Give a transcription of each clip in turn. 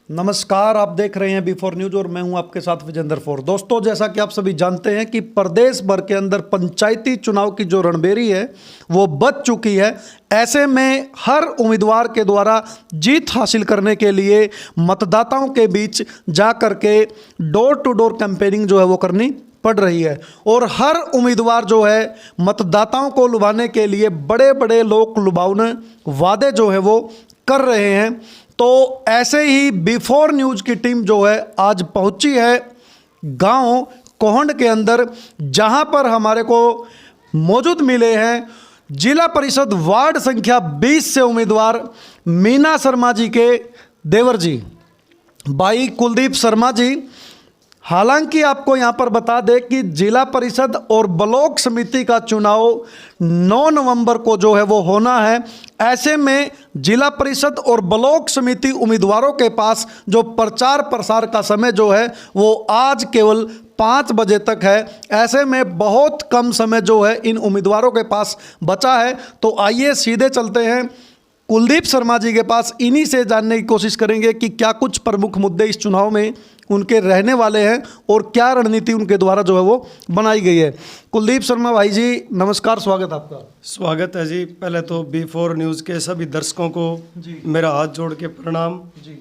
नमस्कार, आप देख रहे हैं B4 न्यूज और मैं हूं आपके साथ विजेंद्र फोर। दोस्तों, जैसा कि आप सभी जानते हैं कि प्रदेश भर के अंदर पंचायती चुनाव की जो रणबेरी है वो बच चुकी है। ऐसे में हर उम्मीदवार के द्वारा जीत हासिल करने के लिए मतदाताओं के बीच जा करके डोर टू डोर कैंपेनिंग जो है वो करनी पड़ रही है और हर उम्मीदवार जो है मतदाताओं को लुभाने के लिए बड़े बड़े लोक लुभावने वादे जो है वो कर रहे हैं। तो ऐसे ही B4 न्यूज की टीम जो है आज पहुंची है गांव कोहंड के अंदर, जहां पर हमारे को मौजूद मिले हैं जिला परिषद वार्ड संख्या 20 से उम्मीदवार मीना शर्मा जी के देवर जी भाई कुलदीप शर्मा जी। हालांकि आपको यहां पर बता दें कि जिला परिषद और ब्लॉक समिति का चुनाव 9 नवंबर को जो है वो होना है। ऐसे में जिला परिषद और ब्लॉक समिति उम्मीदवारों के पास जो प्रचार प्रसार का समय जो है वो आज केवल 5 बजे तक है। ऐसे में बहुत कम समय जो है इन उम्मीदवारों के पास बचा है। तो आइए सीधे चलते हैं कुलदीप शर्मा जी के पास, इन्हीं से जानने की कोशिश करेंगे कि क्या कुछ प्रमुख मुद्दे इस चुनाव में उनके रहने वाले हैं और क्या रणनीति उनके द्वारा जो है वो बनाई गई है। कुलदीप शर्मा भाई जी नमस्कार, स्वागत आपका। स्वागत है जी। पहले तो B4 न्यूज़ के सभी दर्शकों को मेरा हाथ जोड़ के प्रणाम जी।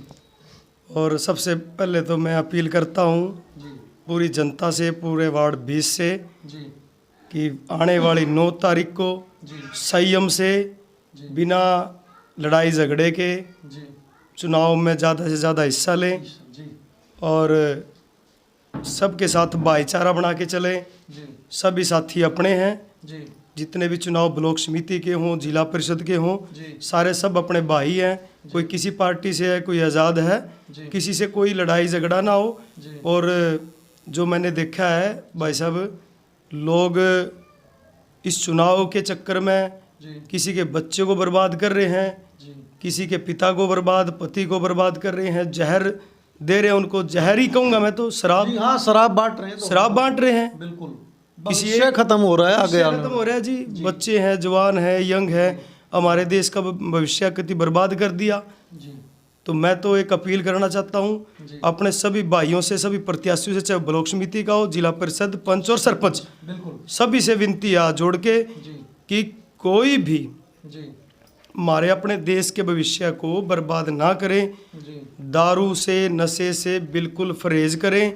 और सबसे पहले तो मैं अपील करता हूँ पूरी जनता से, पूरे वार्ड 20 से जी, कि आने वाली 9 तारीख को संयम से बिना लड़ाई झगड़े के चुनाव में ज़्यादा से ज़्यादा हिस्सा लें और सबके साथ भाईचारा बना के चलें। सभी साथी अपने हैं, जितने भी चुनाव ब्लॉक समिति के हों, जिला परिषद के हों, सारे सब अपने भाई हैं। कोई किसी पार्टी से है, कोई आज़ाद है, किसी से कोई लड़ाई झगड़ा ना हो। और जो मैंने देखा है भाई साहब, लोग इस चुनाव के चक्कर में किसी के बच्चे को बर्बाद कर रहे हैं, किसी के पिता को बर्बाद, पति को बर्बाद कर रहे हैं, जहर दे रहे हैं उनको। जहर ही कहूँगा मैं तो, शराब। हाँ, शराब बांट रहे हैं, शराब बांट रहे हैं। बिल्कुल, भविष्य खत्म हो रहा है, आगे खत्म हो रहा है जी। बच्चे हैं, जवान है, यंग है, हमारे देश का भविष्य कितनी बर्बाद कर दिया। तो मैं तो एक अपील करना चाहता हूँ अपने सभी भाइयों से, सभी प्रत्याशियों से, चाहे ब्लॉक समिति का हो, जिला परिषद, पंच और सरपंच, सभी से विनती हाथ जोड़ के कि कोई भी हमारे अपने देश के भविष्य को बर्बाद ना करें। दारू से, नशे से बिल्कुल परहेज करें।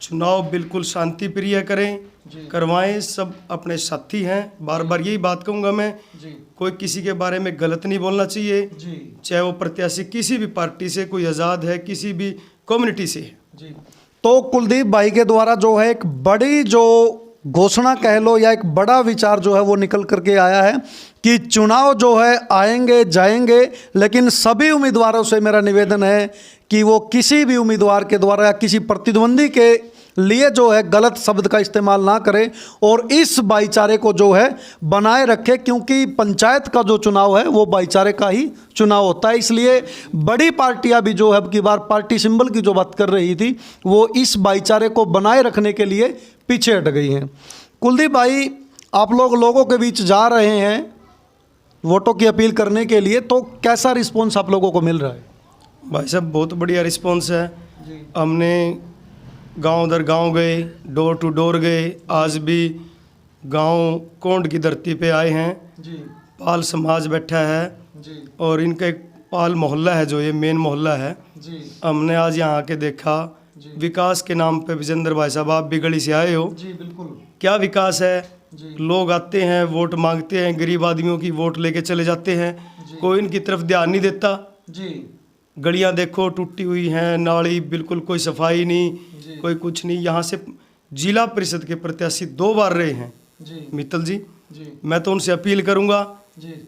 चुनाव बिल्कुल शांति प्रिय करें, करवाएं। सब अपने साथी हैं, बार बार यही बात कहूँगा मैं। कोई किसी के बारे में गलत नहीं बोलना चाहिए, चाहे वो प्रत्याशी किसी भी पार्टी से, कोई आज़ाद है, किसी भी कम्युनिटी से है। तो कुलदीप भाई के द्वारा जो है एक बड़ी जो घोषणा कह लो या एक बड़ा विचार जो है वो निकल करके आया है कि चुनाव जो है आएंगे जाएंगे, लेकिन सभी उम्मीदवारों से मेरा निवेदन है कि वो किसी भी उम्मीदवार के द्वारा या किसी प्रतिद्वंदी के लिए जो है गलत शब्द का इस्तेमाल ना करें और इस भाईचारे को जो है बनाए रखें, क्योंकि पंचायत का जो चुनाव है वो भाईचारे का ही चुनाव होता है। इसलिए बड़ी पार्टियां भी जो है अब की बार पार्टी सिंबल की जो बात कर रही थी वो इस भाईचारे को बनाए रखने के लिए पीछे हट गई हैं। कुलदीप भाई, आप लोगों के बीच जा रहे हैं वोटों की अपील करने के लिए, तो कैसा रिस्पॉन्स आप लोगों को मिल रहा है? भाई साहब बहुत बढ़िया रिस्पॉन्स है। हमने गांव दर गांव गए, डोर टू डोर गए। आज भी गांव कोंड की धरती पे आए हैं। पाल समाज बैठा है और इनका एक पाल मोहल्ला है, जो ये मेन मोहल्ला है। हमने आज यहाँ आके देखा विकास के नाम पे। विजेंद्र भाई साहब, आप भी गली से आए हो, बिल्कुल, क्या विकास है। लोग आते हैं, वोट मांगते हैं, गरीब आदमियों की वोट लेके चले जाते हैं, कोई इनकी तरफ ध्यान नहीं देता। गलियां देखो टूटी हुई हैं, नाली बिल्कुल कोई सफाई नहीं, कोई कुछ नहीं। यहाँ से जिला परिषद के प्रत्याशी 2 बार रहे हैं मित्तल जी। मैं तो उनसे अपील करूंगा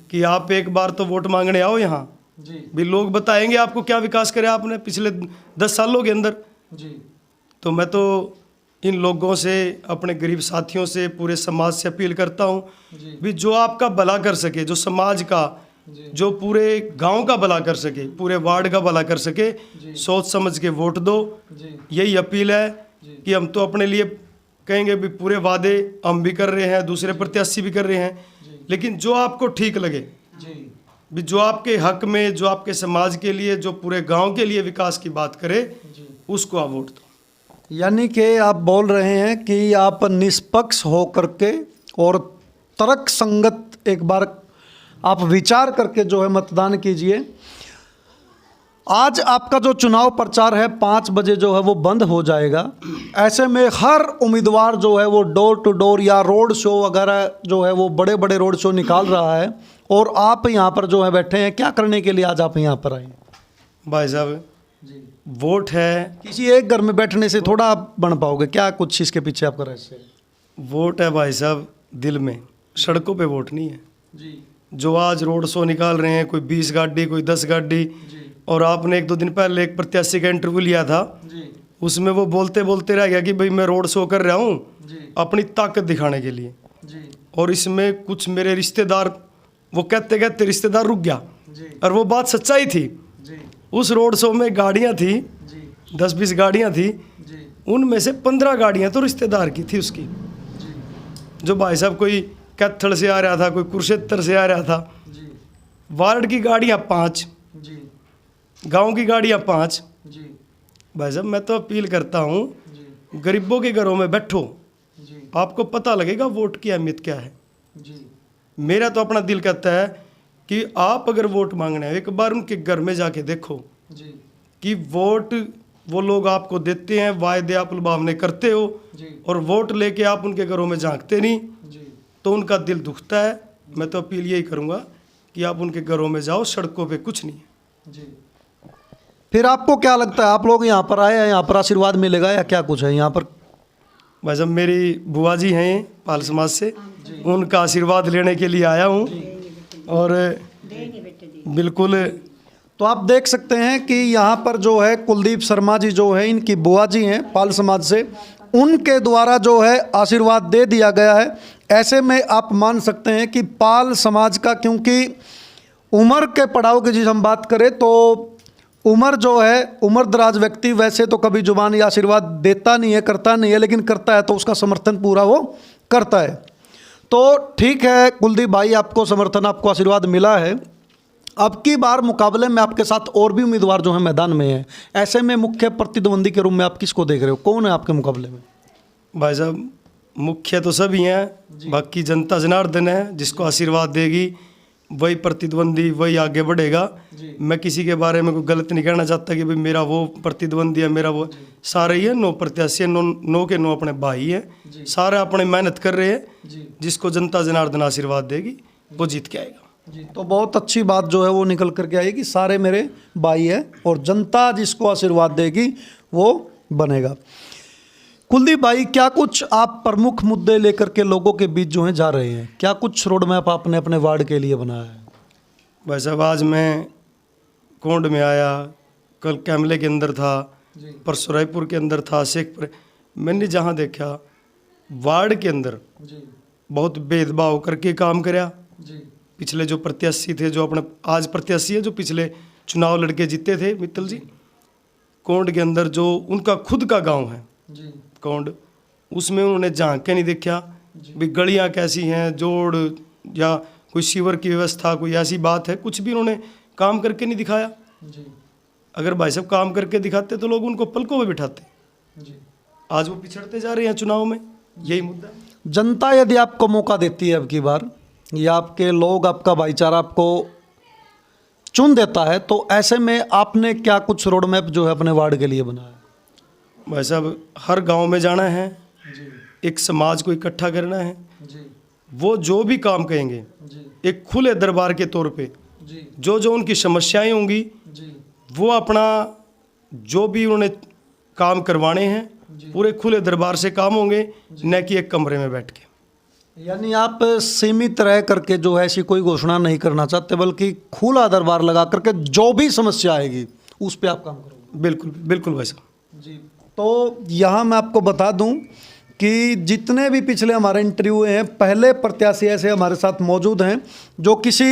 कि आप एक बार तो वोट मांगने आओ यहाँ भी, लोग बताएंगे आपको क्या विकास करे आपने पिछले 10 सालों के अंदर। तो मैं तो इन लोगों से, अपने गरीब साथियों से, पूरे समाज से अपील करता हूँ भी जो आपका भला कर सके, जो समाज का, जो पूरे गांव का भला कर सके, पूरे वार्ड का भला कर सके, सोच समझ के वोट दो। यही अपील है कि हम तो अपने लिए कहेंगे भी पूरे वादे हम भी कर रहे हैं, दूसरे प्रत्याशी भी कर रहे हैं, लेकिन जो आपको ठीक लगे भी जो आपके हक में, जो आपके समाज के लिए, जो पूरे गांव के लिए विकास की बात करे, उसको आप वोट दो। यानी कि आप बोल रहे हैं कि आप निष्पक्ष हो करके और तर्क संगत एक बार आप विचार करके जो है मतदान कीजिए। आज आपका जो चुनाव प्रचार है 5 बजे जो है वो बंद हो जाएगा। ऐसे में हर उम्मीदवार जो है वो डोर टू डोर या रोड शो वगैरह जो है वो बड़े बड़े रोड शो निकाल रहा है, और आप यहाँ पर जो है बैठे हैं, क्या करने के लिए आज आप यहाँ पर आए? भाई साहब जी, वोट है, किसी एक घर में बैठने से थोड़ा आप बन पाओगे, क्या कुछ इसके पीछे आपका रहस्य है? वोट है भाई साहब दिल में, सड़कों पे वोट नहीं है जी। जो आज रोड शो निकाल रहे हैं, कोई 20 गाड़ी, कोई 10 गाड़ी। और आपने 1-2 दिन पहले एक प्रत्याशी का इंटरव्यू लिया था जी। उसमें वो बोलते बोलते रह गया कि भाई मैं रोड शो कर रहा हूँ जी। अपनी ताकत दिखाने के लिए जी। और इसमें कुछ मेरे रिश्तेदार, वो कहते कहते रिश्तेदार रुक गया जी। और वो बात सच्चाई थी। जी। उस रोड शो में गाड़ियाँ थी, जी। 10-20 गाड़ियाँ थी, जी। उनमें से 15 गाड़ियाँ तो रिश्तेदार की थी उसकी। जी। जो भाई साहब कोई कैथल से आ रहा था, कोई कुरुक्षेत्र से आ रहा था। जी। वार्ड की गाड़ियाँ 5, जी। गांव की गाड़ियाँ 5। जी। भाई साहब मैं तो अपील करता हूँ, जी। गरीबों के घरों में बैठो, जी। आपको पता लगेगा वोट की अहमियत क्या है। जी। मेरा तो अपना दिल कहता है कि आप अगर वोट मांगना है, एक बार उनके घर में जाके देखो जी। कि वोट वो लोग आपको देते हैं, वायदे आप लुभावने करते हो, जी। और वोट लेके आप उनके घरों में झांकते नहीं, जी। तो उनका दिल दुखता है। मैं तो अपील यही करूँगा कि आप उनके घरों में जाओ, सड़कों पे कुछ नहीं है। जी। फिर आपको क्या लगता है, आप लोग यहाँ पर आए हैं, यहाँ पर आशीर्वाद मिलेगा या क्या कुछ है यहाँ पर? भाई साहब मेरी बुआ जी हैं पाल समाज से, उनका आशीर्वाद लेने के लिए आया हूँ। और बिल्कुल तो आप देख सकते हैं कि यहाँ पर जो है कुलदीप शर्मा जी जो है, इनकी बुआ जी हैं पाल समाज से, उनके द्वारा जो है आशीर्वाद दे दिया गया है। ऐसे में आप मान सकते हैं कि पाल समाज का, क्योंकि उम्र के पड़ाव की जिस हम बात करें तो उम्र जो है, उम्र दराज व्यक्ति वैसे तो कभी जुबानी आशीर्वाद देता नहीं है, करता नहीं है, लेकिन करता है तो उसका समर्थन पूरा वो करता है। तो ठीक है कुलदीप भाई, आपको समर्थन, आपको आशीर्वाद मिला है। अब की बार मुकाबले में आपके साथ और भी उम्मीदवार जो हैं मैदान में हैं, ऐसे में मुख्य प्रतिद्वंदी के रूप में आप किसको देख रहे हो, कौन है आपके मुकाबले में? भाई साहब मुख्य तो सभी हैं, बाकी जनता जनार्दन है, जिसको आशीर्वाद देगी वही प्रतिद्वंदी, वही आगे बढ़ेगा। मैं किसी के बारे में कोई गलत नहीं कहना चाहता कि भाई मेरा वो प्रतिद्वंदी है, मेरा वो, सारे ही है 9 प्रत्याशी है, 9 के 9 अपने भाई हैं, सारे अपने मेहनत कर रहे हैं। जिसको जनता जनार्दन आशीर्वाद देगी वो जीत के आएगा। जी, तो बहुत अच्छी बात जो है वो निकल करके आई कि सारे मेरे भाई हैं और जनता जिसको आशीर्वाद देगी वो बनेगा। कुलदीप भाई, क्या कुछ आप प्रमुख मुद्दे लेकर के लोगों के बीच जो हैं जा रहे हैं, क्या कुछ रोड मैप आपने अपने वार्ड के लिए बनाया है? भाई साहब आज मैं कोंड में आया, कल कैमले के अंदर था, परसों रायपुर के अंदर था, शेखपुर, मैंने जहाँ देखा वार्ड के अंदर बहुत भेदभाव करके काम कराया। पिछले जो प्रत्याशी थे, जो अपने आज प्रत्याशी है, जो पिछले चुनाव लड़के जीते थे मित्तल जी, कोंड के अंदर जो उनका खुद का गांव है कोंड, उसमें उन्होंने झांक के नहीं देखा भी गलियां कैसी हैं, जोड़ या कोई सीवर की व्यवस्था, कोई ऐसी बात है, कुछ भी उन्होंने काम करके नहीं दिखाया। अगर भाई साहब काम करके दिखाते तो लोग उनको पलकों में बिठाते। आज वो पिछड़ते जा रहे हैं चुनाव में, यही मुद्दा है। जनता यदि आपको मौका देती है अब की बार, या आपके लोग, आपका भाईचारा आपको चुन देता है, तो ऐसे में आपने क्या कुछ रोड मैप जो है अपने वार्ड के लिए बनाया? भाई साहब हर गांव में जाना है, एक समाज को इकट्ठा करना है, वो जो भी काम कहेंगे एक खुले दरबार के तौर पे जो जो उनकी समस्याएं होंगी वो अपना जो भी उन्होंने काम करवाने हैं पूरे खुले दरबार से काम होंगे, न कि एक कमरे में बैठ के। यानी आप सीमित रह करके जो है ऐसी कोई घोषणा नहीं करना चाहते, बल्कि खुला दरबार लगा करके जो भी समस्या आएगी उस पे आप काम करोगे? बिल्कुल बिल्कुल भाई साहब जी। तो यहाँ मैं आपको बता दूं कि जितने भी पिछले हमारे इंटरव्यू हैं, पहले प्रत्याशी ऐसे हमारे साथ मौजूद हैं जो किसी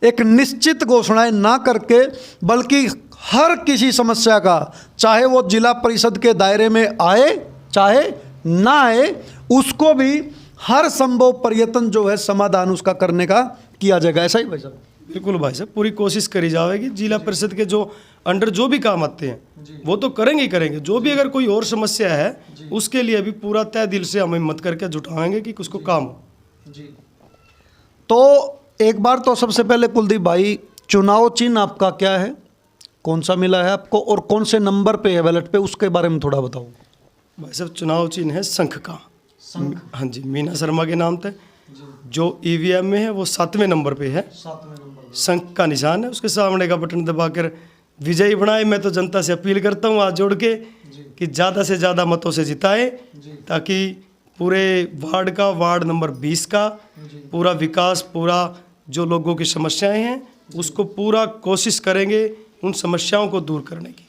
एक निश्चित घोषणाएं ना करके, बल्कि हर किसी समस्या का, चाहे वो जिला परिषद के दायरे में आए चाहे ना आए, उसको भी हर संभव प्रयत्न जो है समाधान उसका करने का किया जाएगा। ऐसा ही भाई साहब? बिल्कुल भाई साहब, पूरी कोशिश करी जाएगी। जिला परिषद के जो अंडर जो भी काम आते हैं वो तो करेंगे ही करेंगे। जो भी अगर कोई और समस्या है उसके लिए भी पूरा तय दिल से हम हिम्मत करके जुटाएंगे कि उसको काम हो। तो एक बार तो सबसे पहले कुलदीप भाई, चुनाव चिन्ह आपका क्या है, कौन सा मिला है आपको और कौन से नंबर पे है बैलेट पे, उसके बारे में थोड़ा बताओ। भाई साहब चुनाव चिन्ह है शंख का। हाँ जी, मीना शर्मा के नाम पे। जो ईवीएम में है वो 7वें नंबर पे है, शंख का निशान है। उसके सामने का बटन दबाकर विजयी बनाए। मैं तो जनता से अपील करता हूँ आज जोड़ के कि ज़्यादा से ज़्यादा मतों से जिताए, ताकि पूरे वार्ड का, वार्ड नंबर 20 का पूरा विकास, पूरा जो लोगों की समस्याएं हैं उसको पूरा कोशिश करेंगे उन समस्याओं को दूर करने की।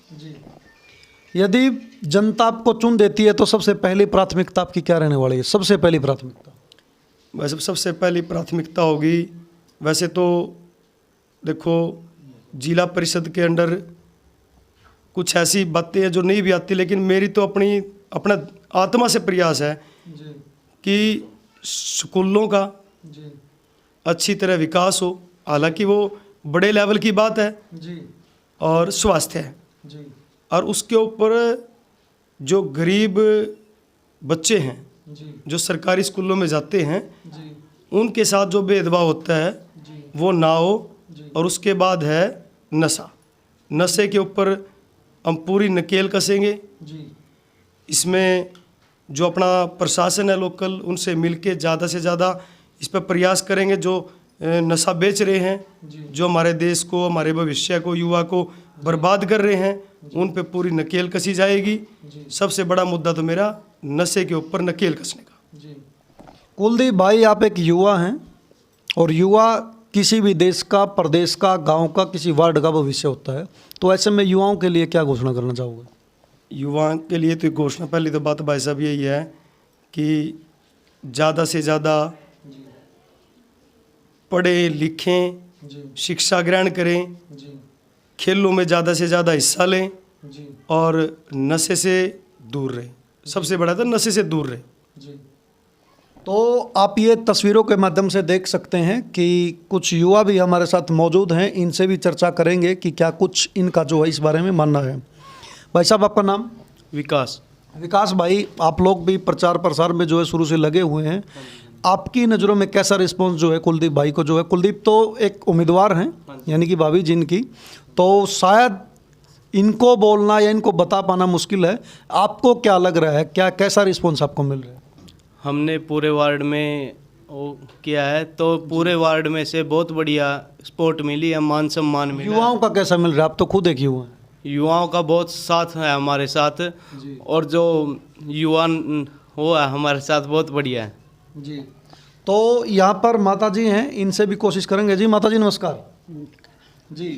यदि जनता आपको चुन देती है तो सबसे पहली प्राथमिकता आपकी क्या रहने वाली है? सबसे पहली प्राथमिकता वैसे सबसे पहली प्राथमिकता होगी, वैसे तो देखो जिला परिषद के अंडर कुछ ऐसी बातें हैं जो नहीं भी आती, लेकिन मेरी तो अपना आत्मा से प्रयास है कि स्कूलों का अच्छी तरह विकास हो। हालांकि वो बड़े लेवल की बात है, और स्वास्थ्य है, और उसके ऊपर जो गरीब बच्चे हैं जो सरकारी स्कूलों में जाते हैं उनके साथ जो भेदभाव होता है वो ना हो। और उसके बाद है नशे के ऊपर हम पूरी नकेल कसेंगे। इसमें जो अपना प्रशासन है लोकल, उनसे मिलके ज़्यादा से ज़्यादा इस पर प्रयास करेंगे। जो नशा बेच रहे हैं, जो हमारे देश को, हमारे भविष्य को, युवा को बर्बाद कर रहे हैं, उन पे पूरी नकेल कसी जाएगी। सबसे बड़ा मुद्दा तो मेरा नशे के ऊपर नकेल कसने का। कुलदीप भाई, आप एक युवा हैं और युवा किसी भी देश का, प्रदेश का, गांव का, किसी वार्ड का भविष्य होता है। तो ऐसे में युवाओं के लिए क्या घोषणा करना चाहोगे? युवाओं के लिए तो घोषणा, पहली तो बात भाई साहब यही है कि ज़्यादा से ज़्यादा पढ़ें लिखें, शिक्षा ग्रहण करें, खेलों में ज़्यादा से ज़्यादा हिस्सा लें और नशे से दूर रहें। सबसे बड़ा तो नशे से दूर रहें। तो आप ये तस्वीरों के माध्यम से देख सकते हैं कि कुछ युवा भी हमारे साथ मौजूद हैं। इनसे भी चर्चा करेंगे कि क्या कुछ इनका जो है इस बारे में मानना है। भाई साहब, आपका नाम? विकास। विकास भाई, आप लोग भी प्रचार प्रसार में जो है शुरू से लगे हुए हैं। आपकी नज़रों में कैसा रिस्पॉन्स जो है कुलदीप भाई को जो है? कुलदीप तो एक उम्मीदवार हैं, यानी कि भाभी जिनकी, तो शायद इनको बोलना या इनको बता पाना मुश्किल है। आपको क्या लग रहा है, क्या कैसा रिस्पॉन्स आपको मिल रहा है? हमने पूरे वार्ड में वो किया है, तो पूरे वार्ड में से बहुत बढ़िया सपोर्ट मिली है, मान सम्मान मिला। युवाओं का कैसा मिल रहा है? आप तो खुद एक युवा हैं। युवाओं का बहुत साथ है हमारे साथ, और जो युवा वो है हमारे साथ बहुत बढ़िया है जी। तो यहाँ पर माता जी हैं, इनसे भी कोशिश करेंगे। जी माता जी, नमस्कार जी।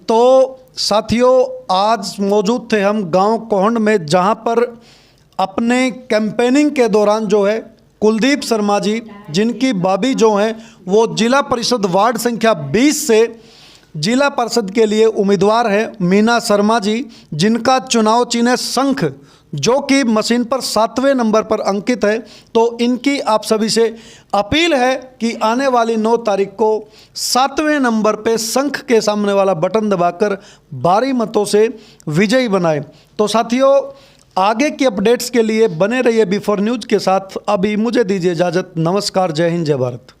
तो साथियों, आज मौजूद थे हम गांव कोहंड में, जहां पर अपने कैंपेनिंग के दौरान जो है कुलदीप शर्मा जी, जिनकी भाभी जो हैं वो जिला परिषद वार्ड संख्या 20 से जिला परिषद के लिए उम्मीदवार है, मीना शर्मा जी, जिनका चुनाव चिन्ह है शंख, जो कि मशीन पर 7वें नंबर पर अंकित है। तो इनकी आप सभी से अपील है कि आने वाली 9 तारीख को 7वें नंबर पे शंख के सामने वाला बटन दबाकर भारी मतों से विजयी बनाए। तो साथियों, आगे की अपडेट्स के लिए बने रहिए B4 न्यूज़ के साथ। अभी मुझे दीजिए इजाज़त। नमस्कार, जय हिंद, जय भारत।